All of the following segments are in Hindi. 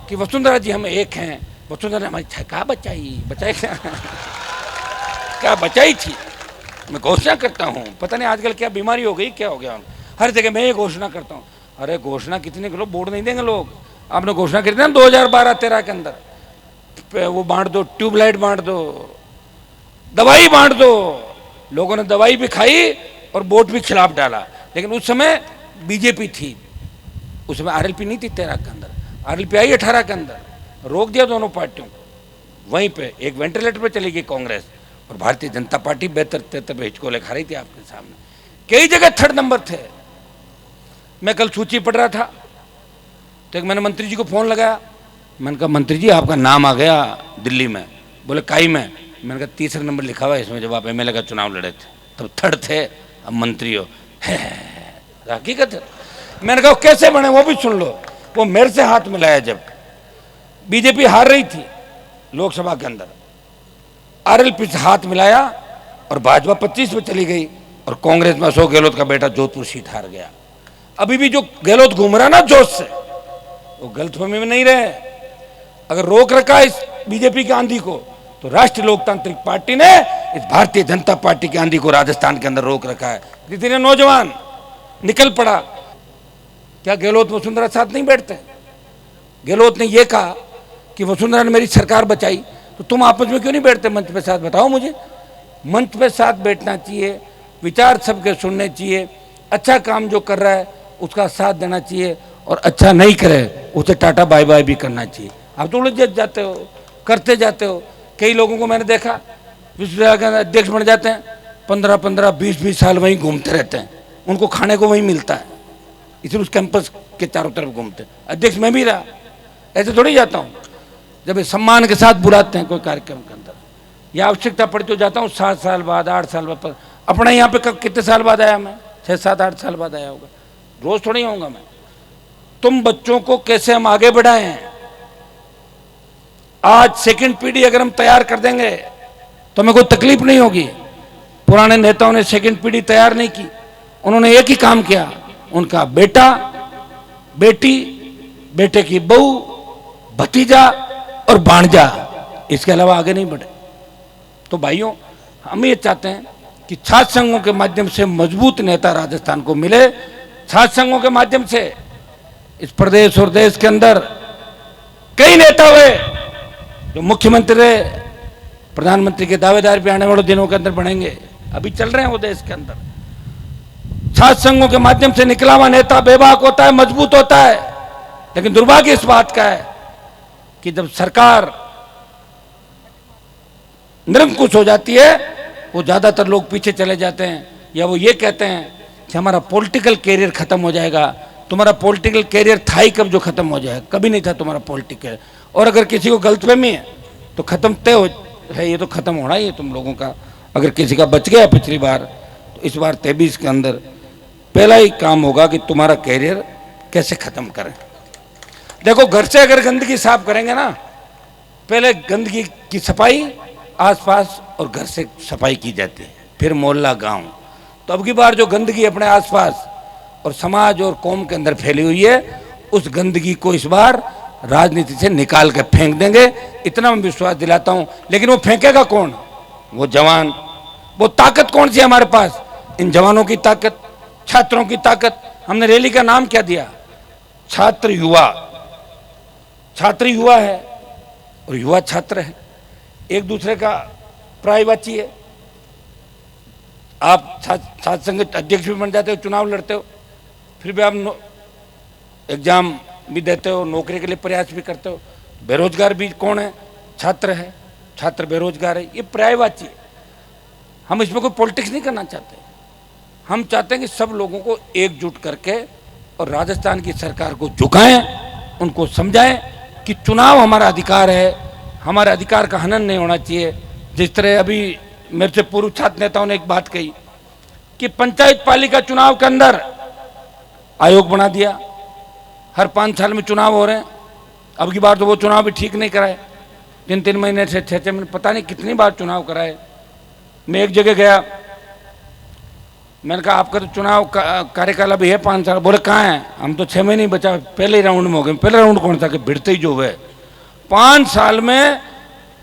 कि वसुंधरा जी हम एक हैं, वसुंधरा ने हमारी क्या बचाई क्या बचाई थी। मैं घोषणा करता हूँ, पता नहीं आजकल क्या बीमारी हो गई, क्या हो गया, हर जगह मैं ये घोषणा करता हूँ। अरे घोषणा कितनी करो, वोट नहीं देंगे लोग। आपने घोषणा करी थी ना 2012-13 के अंदर, वो बांट दो, ट्यूबलाइट बांट दो, दवाई बांट दो। लोगों ने दवाई भी खाई और वोट भी खिलाफ डाला। लेकिन उस समय बीजेपी थी, उस समय आरएलपी नहीं थी 13 के अंदर, आरएलपी आई 18 के अंदर, रोक दिया दोनों पार्टियों को। वहीं पे एक वेंटिलेटर पे चली गई कांग्रेस और भारतीय जनता पार्टी 72-73 पे हिचकोले खा रही थी आपके सामने। कई जगह 3rd नंबर थे। मैं कल सूची पढ़ रहा था तो एक मैंने मंत्री जी को फोन लगाया, मैंने कहा मंत्री जी आपका नाम आ गया दिल्ली में। बोले काई में? मैंने कहा 3रा नंबर लिखा हुआ है इसमें, जब आप एमएलए का चुनाव लड़े थे तब 3rd थे, अब मंत्री हो। हकीकत है। मैंने कहा कैसे बने वो भी सुन लो। वो मेरे से हाथ मिलाया जब बीजेपी हार रही थी लोकसभा के अंदर, आरएलपी से हाथ मिलाया और भाजपा 25 पे चली गई और कांग्रेस में अशोक गहलोत का बेटा जोधपुर सीट हार गया। अभी भी जो गहलोत घूम रहा ना जोश से, वो गलतफहमी में नहीं रहे। अगर रोक रखा इस बीजेपी की आंधी को तो राष्ट्रीय लोकतांत्रिक पार्टी ने इस भारतीय जनता पार्टी की आंधी को राजस्थान के अंदर रोक रखा है। जितने नौजवान निकल पड़ा, क्या गहलोत वसुंधरा साथ नहीं बैठते? गहलोत ने यह कहा कि वसुंधरा ने मेरी सरकार बचाई, तो तुम आपस में क्यों नहीं बैठते मंच पे साथ? बताओ मुझे। मंच पे साथ बैठना चाहिए, विचार सबके सुनने चाहिए, अच्छा काम जो कर रहा है उसका साथ देना चाहिए और अच्छा नहीं करे उसे टाटा बाय बाय भी करना चाहिए। आप तो उलझ जाते हो, करते जाते हो। कई लोगों को मैंने देखा विश्वविद्यालय के अध्यक्ष बन जाते हैं, 15-15, 20-20 साल वहीं घूमते रहते हैं, उनको खाने को वहीं मिलता है, इसलिए उस कैंपस के चारों तरफ घूमते हैं। अध्यक्ष मैं भी रहा, ऐसे थोड़ी जाता हूँ। जब सम्मान के साथ बुलाते हैं कोई कार्यक्रम के अंदर या आवश्यकता पड़ी तो जाता हूँ 7 साल बाद, 8 साल बाद। अपना यहाँ पे कितने साल बाद आया मैं? 6-7-8 साल बाद आया होगा, रोज थोड़ी आऊँगा मैं। तुम बच्चों को कैसे हम आगे बढ़ाएं? आज 2nd पीढ़ी अगर हम तैयार कर देंगे तो हमें कोई तकलीफ नहीं होगी। पुराने नेताओं ने 2nd पीढ़ी तैयार नहीं की, उन्होंने एक ही काम किया, उनका बेटा, बेटी, बेटे की बहू, भतीजा और भांजा, इसके अलावा आगे नहीं बढ़े। तो भाइयों, हम ये चाहते हैं कि छात्र संघों के माध्यम से मजबूत नेता राजस्थान को मिले। छात्र संघों के माध्यम से इस प्रदेश और देश के अंदर कई नेता हुए जो मुख्यमंत्री रहे, प्रधानमंत्री के दावेदार भी आने वाले दिनों के अंदर बनेंगे, अभी चल रहे हैं वो देश के अंदर। छात्र संघों के माध्यम से निकला हुआ नेता बेबाक होता है, मजबूत होता है। लेकिन दुर्भाग्य इस बात का है कि जब सरकार निरंकुश हो जाती है, वो ज्यादातर लोग पीछे चले जाते हैं या वो ये कहते हैं कि हमारा पॉलिटिकल कैरियर खत्म हो जाएगा। तुम्हारा पॉलिटिकल कैरियर था ही कब जो खत्म हो जाएगा? कभी नहीं था तुम्हारा पॉलिटिकल। और अगर किसी को गलतफहमी है तो खत्म तय है, ये तो खत्म होना ही है तुम लोगों का। अगर किसी का बच गया पिछली बार, तो इस बार 23 के अंदर पहला ही काम होगा कि तुम्हारा कैरियर कैसे खत्म करें। देखो, घर से अगर गंदगी साफ करेंगे ना, पहले गंदगी की सफाई आसपास और घर से सफाई की जाती है, फिर मोहल्ला, गांव। तो अब की बार जो गंदगी अपने आसपास और समाज और कौम के अंदर फैली हुई है, उस गंदगी को इस बार राजनीति से निकाल के फेंक देंगे, इतना मैं विश्वास दिलाता हूं। लेकिन वो फेंकेगा कौन? वो जवान। वो ताकत कौन सी है हमारे पास? इन जवानों की ताकत, छात्रों की ताकत। हमने रैली का नाम क्या दिया? छात्र युवा। छात्र युवा है और युवा छात्र है, एक दूसरे का प्रायवाची है। आप छात्र संघ अध्यक्ष भी बन जाते हो, चुनाव लड़ते हो, फिर भी आप एग्जाम भी देते हो, नौकरी के लिए प्रयास भी करते हो। बेरोजगार भी कौन है? छात्र है, छात्र बेरोजगार है, ये पर्यायवाची है। हम इसमें कोई पॉलिटिक्स नहीं करना चाहते। हम चाहते हैं कि सब लोगों को एकजुट करके और राजस्थान की सरकार को झुकाएं, उनको समझाएं कि चुनाव हमारा अधिकार है, हमारे अधिकार का हनन नहीं होना चाहिए। जिस तरह अभी मेरे से पूर्व छात्र नेताओं ने एक बात कही कि पंचायत पालिका चुनाव के अंदर आयोग बना दिया, हर 5 साल में चुनाव हो रहे हैं। अब की बार तो वो चुनाव भी ठीक नहीं कराए, 3-3 महीने से 6-6 महीने, पता नहीं कितनी बार चुनाव कराए। मैं एक जगह गया, मैंने कहा आपका तो चुनाव कार्यकाल अभी है 5 साल। बोले कहाँ है? हम तो 6 महीने ही बचा, पहले ही राउंड में हो गए। पहले राउंड कौन था कि भिड़ते ही जो हुए। 5 साल में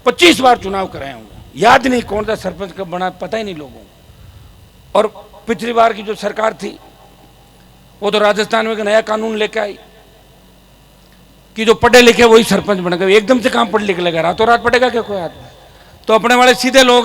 25 बार चुनाव कराए होंगे, याद नहीं कौन सा सरपंच कब बना, पता ही नहीं लोगों को। और पिछली बार की जो सरकार थी वो तो राजस्थान में एक नया कानून लेके आई कि जो पढ़े लिखे वही सरपंच बन गए। एकदम से कहाँ पढ़ लिख लेगा, रातों रात पढ़ेगा क्या कोई आदमी? तो अपने वाले सीधे लोग